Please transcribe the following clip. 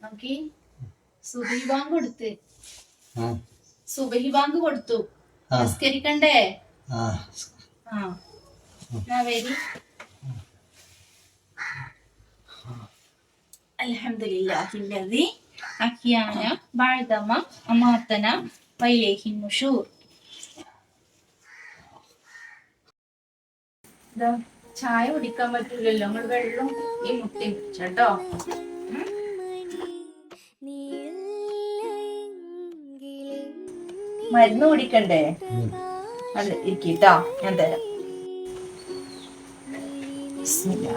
നോക്കി സുബഹി ബാങ്ക് കൊടുത്ത് സുബഹി ബാങ്ക് കൊടുത്തു നിസ്കരിക്കണ്ടേ? വരി. അൽഹംദുലില്ലാഹില്ലദി അഹ്യാന ബഅദമ അമാതന വഇലൈഹിൻ നുശൂർ. ചായ കുടിക്കാൻ പറ്റൂലല്ലോ, നമ്മൾ വെള്ളം ഈ മുട്ടയും കുടിച്ചോ. മരുന്ന് കുടിക്കണ്ടേ? അല്ല ഇരിക്കട്ടോ, ഞാൻ തരാം. ബിസ്മില്ലാ.